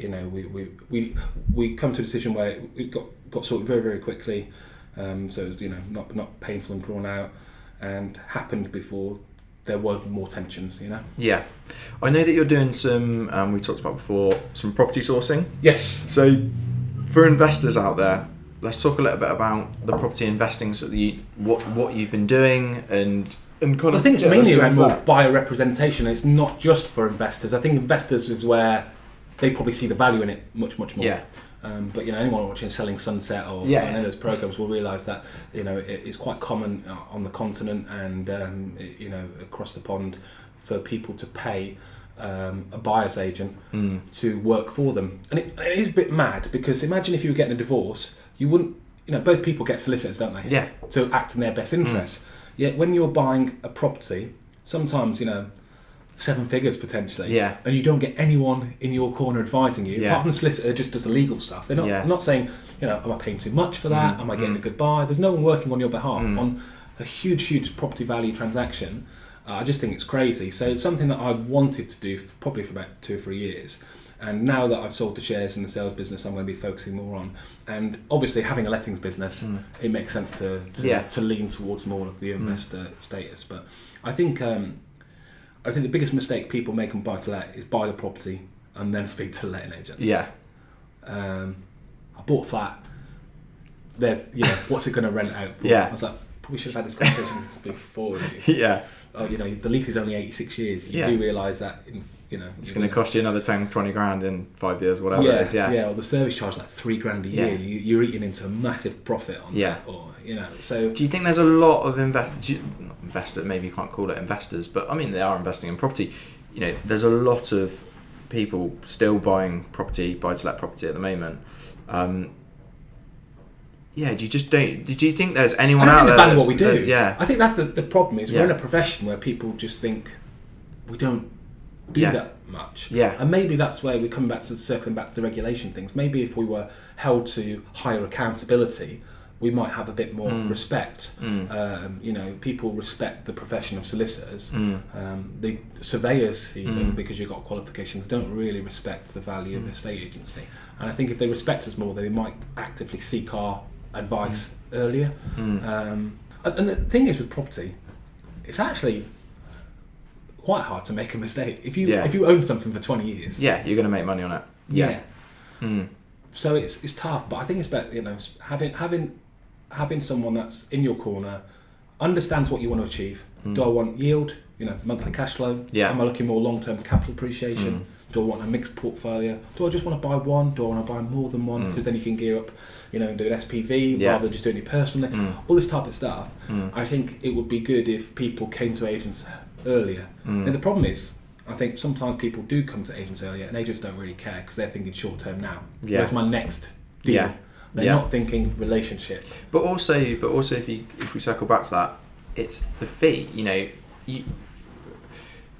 Speaker 2: we come to a decision where it got sorted very, very quickly, so it was not painful and drawn out, and happened before there were more tensions.
Speaker 1: Yeah, I know that you're doing some we talked about before, some property sourcing.
Speaker 2: Yes.
Speaker 1: So for investors out there, let's talk a little bit about the property investing, so that what you've been doing and kind of.
Speaker 2: I think it's mainly around more buyer representation. It's not just for investors. I think investors is where they probably see the value in it much more.
Speaker 1: Yeah.
Speaker 2: But anyone watching Selling Sunset or any of those programs will realise that it's quite common on the continent and across the pond for people to pay a buyer's agent to work for them, and it is a bit mad, because imagine if you were getting a divorce, you wouldn't. Both people get solicitors, don't they?
Speaker 1: Yeah.
Speaker 2: To act in their best interest. Yet when you're buying a property, sometimes 7 figures potentially, and you don't get anyone in your corner advising you, apart from the solicitor just does the legal stuff. They're not saying, am I paying too much for that? Am I getting a good buy? There's no one working on your behalf on a huge property value transaction. I just think it's crazy. So it's something that I've wanted to do probably for about 2 or 3 years. And now that I've sold the shares in the sales business, I'm going to be focusing more on. And obviously, having a lettings business, it makes sense to lean towards more of the investor status. But I think the biggest mistake people make on buy to let is buy the property and then speak to the letting agent.
Speaker 1: Yeah.
Speaker 2: I bought a flat. There's what's it going to rent out for?
Speaker 1: Yeah.
Speaker 2: I was like, probably should have had this conversation before with you.
Speaker 1: Yeah.
Speaker 2: Oh, the lease is only 86 years. You do realise that
Speaker 1: it's going to cost you another 10-20 grand in 5 years, whatever it is. Yeah.
Speaker 2: Or the service charge like $3,000 a year. You're eating into a massive profit on that. Or so.
Speaker 1: Do you think there's a lot of investors? Maybe you can't call it investors, but I mean they are investing in property. There's a lot of people still buying property, buy-to-let property at the moment. Do you think there's anyone out there?
Speaker 2: Value what we do.
Speaker 1: I
Speaker 2: think that's the problem. Is we're in a profession where people just think we don't do that much. And maybe that's where we come back to circling back to the regulation things. Maybe if we were held to higher accountability, we might have a bit more respect. People respect the profession of solicitors. The surveyors, even because you've got qualifications, don't really respect the value of the estate agency. And I think if they respect us more, they might actively seek our advice earlier. And the thing is with property, it's actually quite hard to make a mistake. If you own something for 20 years,
Speaker 1: you're going to make money on it.
Speaker 2: So it's tough, but I think it's about having someone that's in your corner, understands what you want to achieve. Do I want yield? Monthly cash flow. Am I looking more long-term capital appreciation? Do I want a mixed portfolio? Do I just want to buy one? Do I want to buy more than one? Because then you can gear up, and do an SPV rather than just doing it personally. All this type of stuff. I think it would be good if people came to agents earlier. And the problem is, I think sometimes people do come to agents earlier, and agents don't really care because they're thinking short term now. Where's my next deal? They're not thinking relationship.
Speaker 1: But also, if we circle back to that, it's the fee.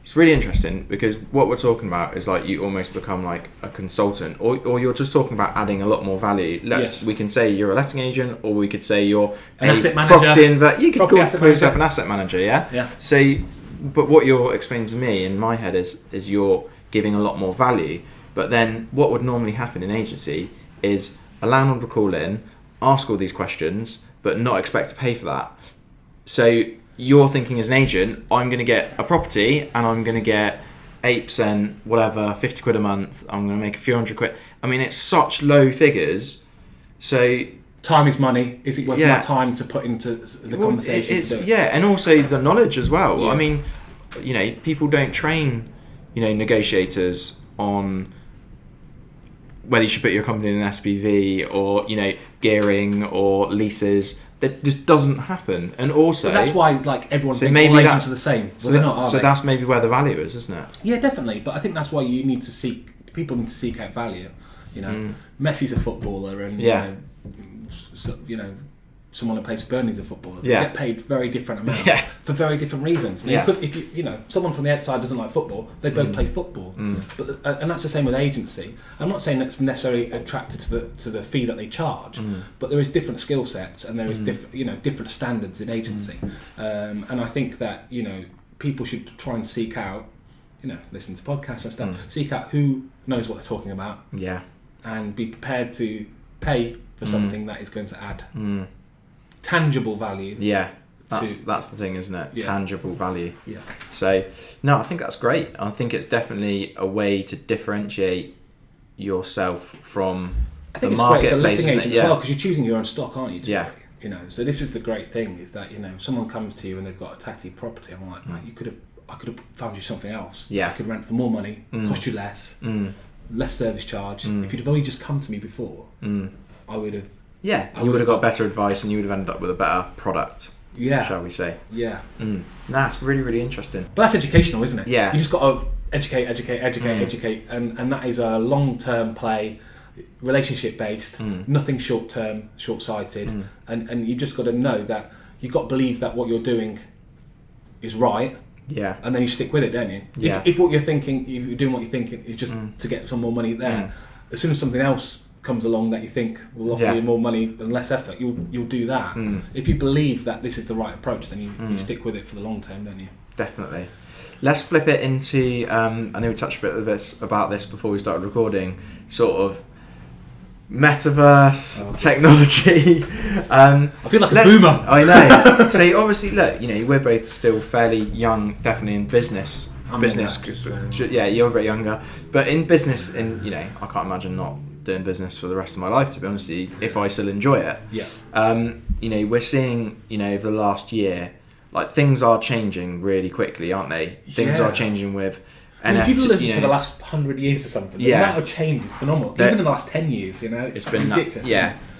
Speaker 1: It's really interesting because what we're talking about is like you almost become like a consultant, or you're just talking about adding a lot more value. We can say you're a letting agent, or we could say you're
Speaker 2: an asset manager.
Speaker 1: You could call yourself an asset manager, yeah. So, but what you're explaining to me in my head is you're giving a lot more value. But then what would normally happen in agency is a landlord would call in, ask all these questions, but not expect to pay for that. So you're thinking as an agent, I'm going to get a property and I'm going to get 8%, whatever, 50 quid a month. I'm going to make a few hundred quid. I mean, it's such low figures. So
Speaker 2: time is money. Is it worth my time to put into the conversation?
Speaker 1: And also the knowledge as well. I mean, people don't train, negotiators on whether you should put your company in an SPV or, gearing or leases. That just doesn't happen. And also...
Speaker 2: But that's why, everyone thinks all agents are the same. Well, they're not, are they?
Speaker 1: That's maybe where the value is, isn't it?
Speaker 2: Yeah, definitely. But I think that's why people need to seek out value. Messi's a footballer and, someone who plays for Burnley's a footballer. They get paid very different amounts for very different reasons. Now, if someone from the outside doesn't like football, they both play football. But and that's the same with agency. I'm not saying that's necessarily attracted to the fee that they charge, but there is different skill sets and there is different standards in agency. And I think that people should try and seek out, listen to podcasts and stuff, seek out who knows what they're talking about, and be prepared to pay for something that is going to add tangible value.
Speaker 1: Yeah, that's the thing, isn't it?
Speaker 2: Yeah.
Speaker 1: Tangible value.
Speaker 2: Yeah.
Speaker 1: So, no, I think that's great. I think it's definitely a way to differentiate yourself from the marketplace.
Speaker 2: I think it's great as a letting agent as well, because you're choosing your own stock, aren't you? So this is the great thing, is that someone comes to you and they've got a tatty property. I'm like, mate, I could have found you something else.
Speaker 1: Yeah.
Speaker 2: I could rent for more money, cost you less, less service charge. If you'd have only just come to me before, I would have.
Speaker 1: Yeah, you would have got better advice and you would have ended up with a better product.
Speaker 2: Yeah.
Speaker 1: Shall we say?
Speaker 2: Yeah.
Speaker 1: That's really, really interesting.
Speaker 2: But that's educational, isn't it?
Speaker 1: Yeah.
Speaker 2: You just got to educate, and that is a long-term play, relationship-based, nothing short-term, short-sighted, and you just got to know that you've got to believe that what you're doing is right.
Speaker 1: Yeah.
Speaker 2: And then you stick with it, don't you?
Speaker 1: Yeah.
Speaker 2: If what you're thinking, if you're doing what you're thinking is just to get some more money there, as soon as something else comes along that you think will offer you more money and less effort, you'll do that. If you believe that this is the right approach, then you stick with it for the long term, don't you?
Speaker 1: Definitely. Let's flip it into, I know we touched a bit about this before we started recording, sort of metaverse technology.
Speaker 2: I feel like a boomer.
Speaker 1: I know. So obviously, look, we're both still fairly young, definitely in business. Yeah, you're a bit younger, but in business, I can't imagine not doing business for the rest of my life, to be honest with you, if I still enjoy it.
Speaker 2: Yeah.
Speaker 1: We're seeing, over the last year, things are changing really quickly, aren't they? Things are changing with NFT.
Speaker 2: If you've lived for the last 100 years or something, the amount of change is phenomenal. Even in the last 10 years, it's been ridiculous.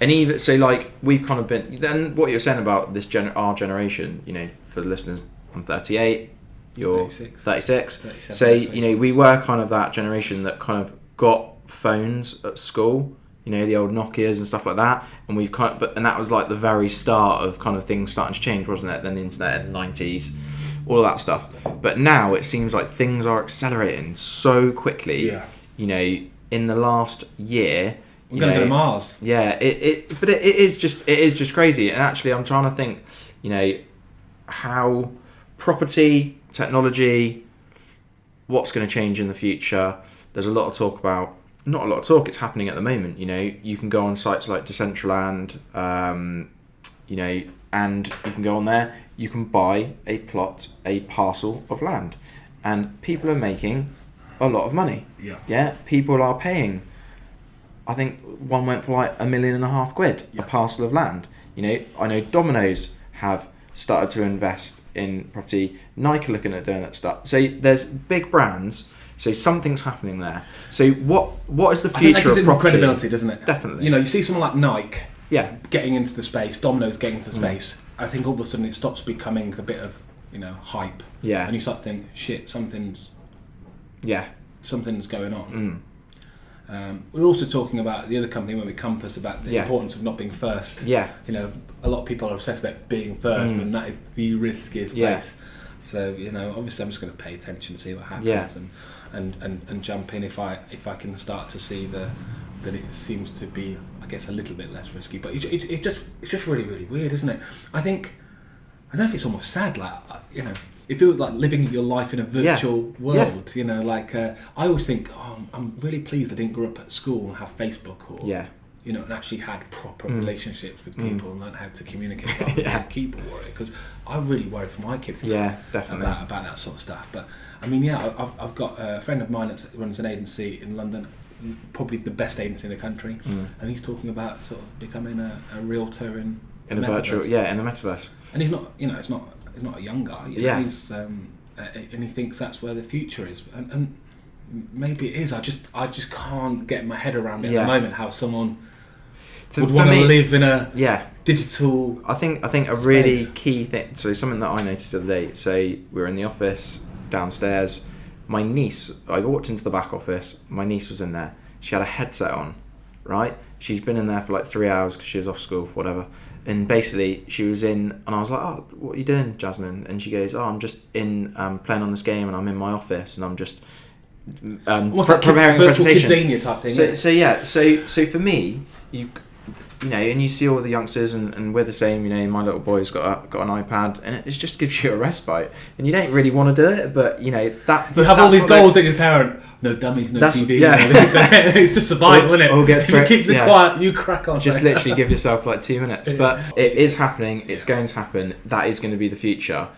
Speaker 1: And even so, we've kind of been. Then what you're saying about this our generation, for the listeners, I'm 38. You're 36. So we were kind of that generation that kind of got phones at school, the old Nokias and stuff like that, and we've and that was the very start of kind of things starting to change, wasn't it? Then the internet in the 90s, all that stuff. But now it seems like things are accelerating so quickly. In the last year,
Speaker 2: we're going to go to Mars.
Speaker 1: Yeah, but it is just crazy. And actually, I'm trying to think, how property, technology, what's going to change in the future. There's a lot of talk about. Not a lot of talk, it's happening at the moment. You can go on sites like Decentraland, and you can go on there, you can buy a parcel of land, and people are making a lot of money. Yeah, people are paying, I think one went for £1.5 million a parcel of land. I know Domino's have started to invest in property, Nike looking at doing that stuff. So there's big brands. So something's happening there. So what is the future of property?
Speaker 2: Credibility, doesn't it?
Speaker 1: Definitely.
Speaker 2: You see someone like Nike getting into the space, Domino's getting into space. I think all of a sudden it stops becoming a bit of hype.
Speaker 1: Yeah.
Speaker 2: And you start to think, shit, something's going on. We're also talking about the other company, when we Compass, about the importance of not being first.
Speaker 1: Yeah.
Speaker 2: A lot of people are obsessed about being first, and that is the riskiest place. So obviously I'm just going to pay attention, see what happens, and jump in if I can start to see that it seems to be, I guess, a little bit less risky. But it's just really, really weird, isn't it? I don't know if it's almost sad, it feels like living your life in a virtual world. I always think, I'm really pleased I didn't grow up at school and have Facebook or and actually had proper relationships with people and learned how to communicate rather than a keyboard warrior, because I really worry for my kids
Speaker 1: definitely
Speaker 2: about that sort of stuff. But I mean, I've got a friend of mine that runs an agency in London, probably the best agency in the country, and he's talking about sort of becoming a realtor in the
Speaker 1: virtual, in the metaverse.
Speaker 2: And he's not, it's not a young guy. He's and he thinks that's where the future is, and maybe it is. I just can't get my head around it at the moment. How someone would want to live in a digital.
Speaker 1: I think a really key thing. So something that I noticed the other day. So we were in the office downstairs. My niece. I walked into the back office. My niece was in there. She had a headset on, right? She's been in there for like 3 hours because she was off school for whatever. And basically, she was in, and I was like, "Oh, what are you doing, Jasmine?" And she goes, "Oh, I'm just in playing on this game, and I'm in my office, and I'm just preparing a presentation."
Speaker 2: Kidzania type thing.
Speaker 1: So for me, you know, and you see all the youngsters, and we're the same. You know, my little boy's got an iPad, and it just gives you a respite, and you don't really want to do it, but you know that.
Speaker 2: You have all these goals that your parent. No dummies, no TV. Yeah. It's just survival, isn't it? If it keeps it quiet, you crack on.
Speaker 1: Just literally give yourself like 2 minutes. But it is happening. It's going to happen. That is going to be the future.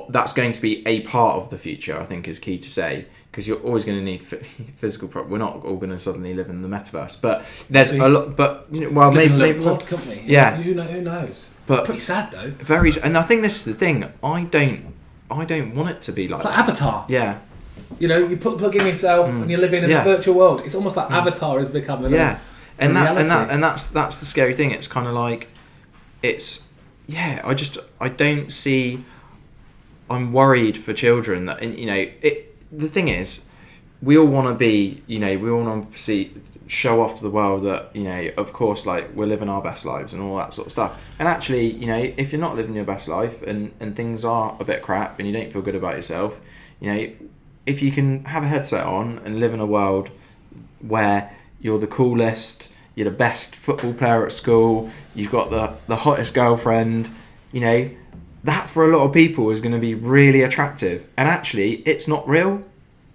Speaker 1: That's going to be a part of the future, I think, is key to say, because you're always going to need physical property. We're not all going to suddenly live in the metaverse, but there's a lot. But you know, well, maybe
Speaker 2: pod company.
Speaker 1: Yeah.
Speaker 2: Who knows?
Speaker 1: But
Speaker 2: pretty sad though.
Speaker 1: Very, and I think this is the thing. I don't want it to be like
Speaker 2: it's like Avatar.
Speaker 1: Yeah.
Speaker 2: You know, you plug in yourself and you're living in this virtual world. It's almost like Avatar has become a
Speaker 1: that's the scary thing. It's kind of like I don't see. I'm worried for children that, and you know, the thing is, we all want to be, you know, we all want to show off to the world that, you know, of course, like we're living our best lives and all that sort of stuff. And actually, you know, if you're not living your best life and things are a bit crap and you don't feel good about yourself, you know, if you can have a headset on and live in a world where you're the coolest, you're the best football player at school, you've got the hottest girlfriend, you know, that for a lot of people is going to be really attractive. And actually, it's not real.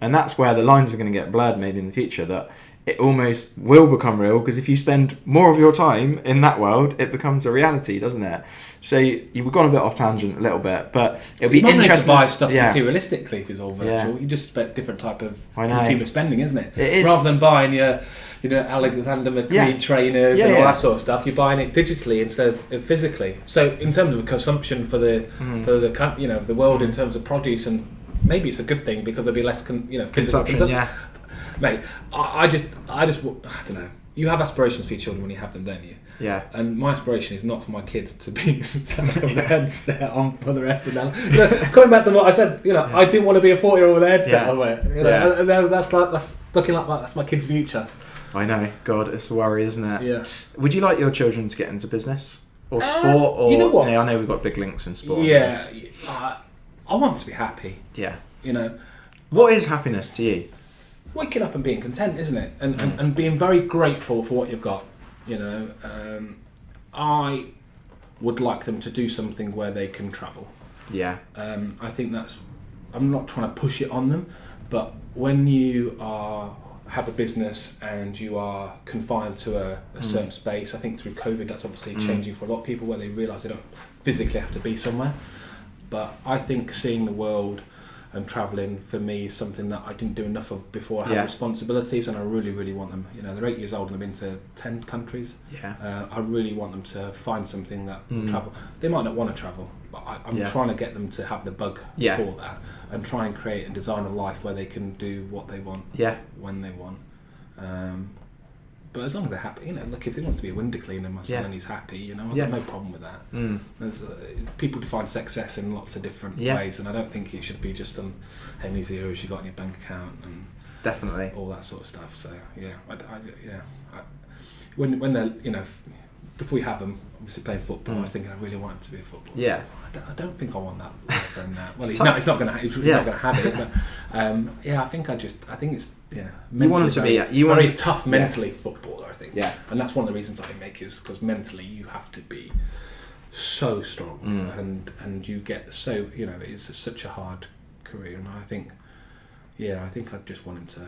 Speaker 1: And that's where the lines are going to get blurred maybe in the future, that it almost will become real, because if you spend more of your time in that world, it becomes a reality, doesn't it? So you've gone a bit off tangent a little bit, but it'll be interesting
Speaker 2: to buy stuff materialistically if it's all virtual. You just expect different type of consumer spending, isn't it?
Speaker 1: It is.
Speaker 2: Rather than buying your, you know, Alexander McQueen trainers and all that sort of stuff, you're buying it digitally instead of physically. So in terms of consumption for the you know, the world in terms of produce, and maybe it's a good thing because there'll be less
Speaker 1: consumption.
Speaker 2: Mate, I don't know. You have aspirations for your children when you have them, don't you?
Speaker 1: Yeah.
Speaker 2: And my aspiration is not for my kids to be standing with their headset on for the rest of their life. You know, coming back to what I said, you know, I didn't want to be a 40-year-old with a headset on it. You know, and that's looking like that's my kid's future.
Speaker 1: I know. God, it's a worry, isn't it?
Speaker 2: Yeah.
Speaker 1: Would you like your children to get into business or sport? Or
Speaker 2: you know what?
Speaker 1: You know, I know we've got big links in sport.
Speaker 2: Yeah. I want them to be happy.
Speaker 1: Yeah.
Speaker 2: You know.
Speaker 1: What is happiness to you?
Speaker 2: Waking up and being content, isn't it? And being very grateful for what you've got. You know, I would like them to do something where they can travel.
Speaker 1: Yeah.
Speaker 2: I think that's. I'm not trying to push it on them, but when you have a business and you are confined to a certain space, I think through COVID that's obviously changing for a lot of people, where they realise they don't physically have to be somewhere. But I think seeing the world and travelling for me is something that I didn't do enough of before I had responsibilities, and I really, really want them. You know, they're 8 years old and they've been to 10 countries.
Speaker 1: Yeah.
Speaker 2: I really want them to find something that will travel. They might not want to travel, but I'm trying to get them to have the bug for that, and try and create and design a life where they can do what they want when they want. But as long as they're happy, you know, look, if he wants to be a window cleaner, my son, and he's happy, you know, I've got no problem with that. There's, people define success in lots of different ways, and I don't think it should be just on how many zeros you got in your bank account and
Speaker 1: definitely
Speaker 2: all that sort of stuff. So when they're, you know, before you have them, obviously playing football, I was thinking I really want him to be a footballer.
Speaker 1: Yeah.
Speaker 2: I don't think I want that from that. Well, he's not going to have it. But I think it's
Speaker 1: you want him to be
Speaker 2: very tough mentally footballer. I think.
Speaker 1: Yeah.
Speaker 2: And that's one of the reasons I make is because mentally you have to be so strong, and you get so, you know, it's such a hard career, and I think I just want him to,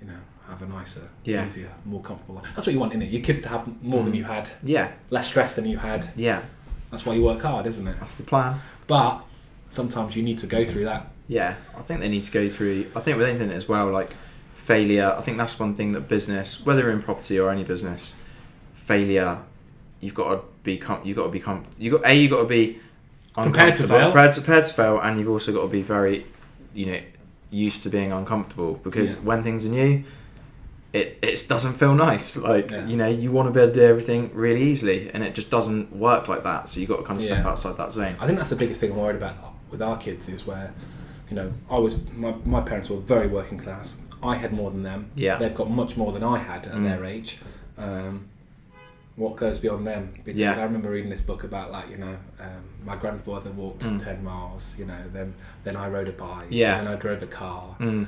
Speaker 2: you know, have a nicer, easier, more comfortable life. That's what you want, innit? Your kids to have more than you had.
Speaker 1: Yeah.
Speaker 2: Less stress than you had.
Speaker 1: Yeah.
Speaker 2: That's why you work hard, isn't it?
Speaker 1: That's the plan.
Speaker 2: But sometimes you need to go through that.
Speaker 1: Yeah, I think they need to go through. I think with anything as well, like failure. I think that's one thing that business, whether you're in property or any business, failure. You've got to be prepared to fail, and you've also got to be very used to being uncomfortable, because when things are new, it doesn't feel nice. Like, you want to be able to do everything really easily, and it just doesn't work like that. So you've got to kind of step outside that zone.
Speaker 2: I think that's the biggest thing I'm worried about with our kids, is where, my parents were very working class. I had more than them.
Speaker 1: Yeah.
Speaker 2: They've got much more than I had at their age. What goes beyond them? Because I remember reading this book about, like, my grandfather walked 10 miles, then I rode a bike, then I drove a car, and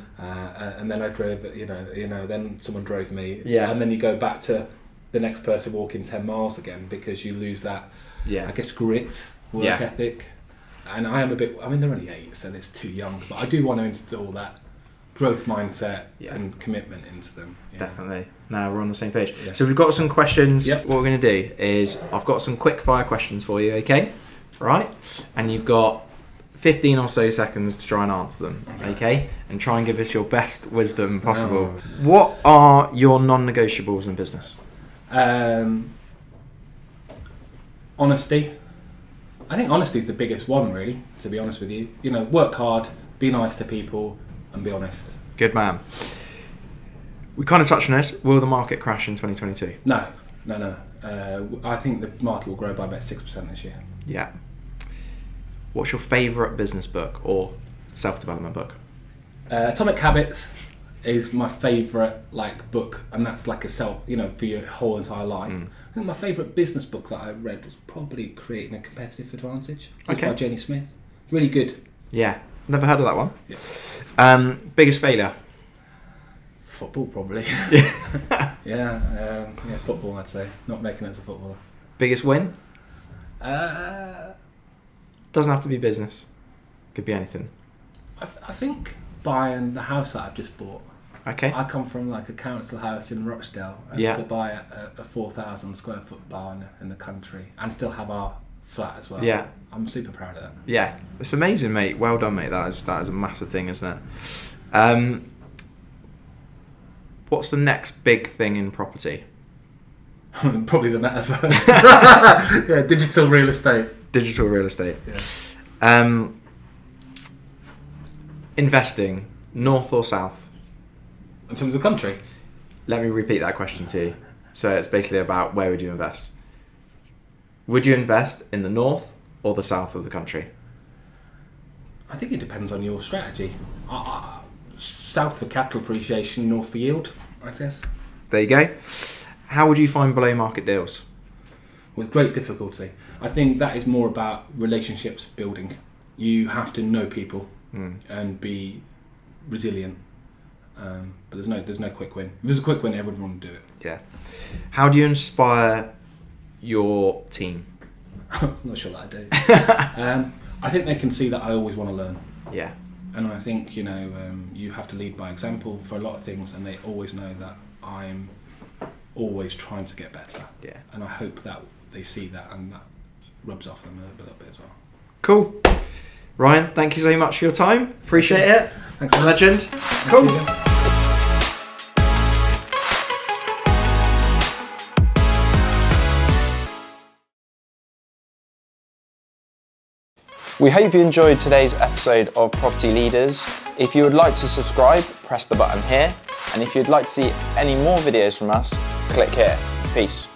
Speaker 2: then I drove, then someone drove me, and then you go back to the next person walking 10 miles again, because you lose that, I guess, grit, work ethic. And I am they're only 8, so it's too young, but I do want to instill that growth mindset and commitment into them.
Speaker 1: Definitely. Now we're on the same page. So we've got some questions. What we're going to do is, I've got some quick fire questions for you, okay? Right? And you've got 15 or so seconds to try and answer them, okay? And try and give us your best wisdom possible. What are your non-negotiables in business?
Speaker 2: Honesty. I think honesty is the biggest one, really, to be honest with you. Work hard, be nice to people, and be honest.
Speaker 1: Good man. We kind of touched on this. Will the market crash in 2022?
Speaker 2: No. I think the market will grow by about 6% this year.
Speaker 1: Yeah. What's your favourite business book or self-development book?
Speaker 2: Atomic Habits is my favourite book, and that's like a for your whole entire life. I think my favourite business book that I read was probably Creating a Competitive Advantage. It's by Jenny Smith. Really good.
Speaker 1: Yeah, never heard of that one. Biggest failure?
Speaker 2: Football, probably. Football, I'd say. Not making it as a footballer.
Speaker 1: Biggest win? Doesn't have to be business. Could be anything.
Speaker 2: I think buying the house that I've just bought.
Speaker 1: Okay.
Speaker 2: I come from a council house in Rochdale, and to buy a 4,000 square foot barn in the country and still have our flat as well. Yeah. I'm super proud of that.
Speaker 1: Yeah. It's amazing, mate. Well done, mate. That is a massive thing, isn't it? What's the next big thing in property?
Speaker 2: Probably the metaverse. Digital real estate.
Speaker 1: Digital real estate. Yeah. Investing, north or south?
Speaker 2: In terms of country?
Speaker 1: Let me repeat that question to you. So it's basically about, where would you invest? Would you invest in the north or the south of the country?
Speaker 2: I think it depends on your strategy. South for capital appreciation, north for yield, I guess.
Speaker 1: There you go. How would you find below market deals?
Speaker 2: With great difficulty. I think that is more about relationships building. You have to know people and be resilient. But there's no quick win. If there's a quick win, everyone would do it.
Speaker 1: Yeah. How do you inspire your team?
Speaker 2: I'm not sure that I do. I think they can see that I always want to learn.
Speaker 1: Yeah.
Speaker 2: And I think, you have to lead by example for a lot of things, and they always know that I'm always trying to get better.
Speaker 1: Yeah.
Speaker 2: And I hope that they see that, and that rubs off them a little bit as well.
Speaker 1: Cool. Ryan, thank you so much for your time. Appreciate it.
Speaker 2: Thanks,
Speaker 1: legend. Cool. We hope you enjoyed today's episode of Property Leaders. If you would like to subscribe, press the button here. And if you'd like to see any more videos from us, click here. Peace.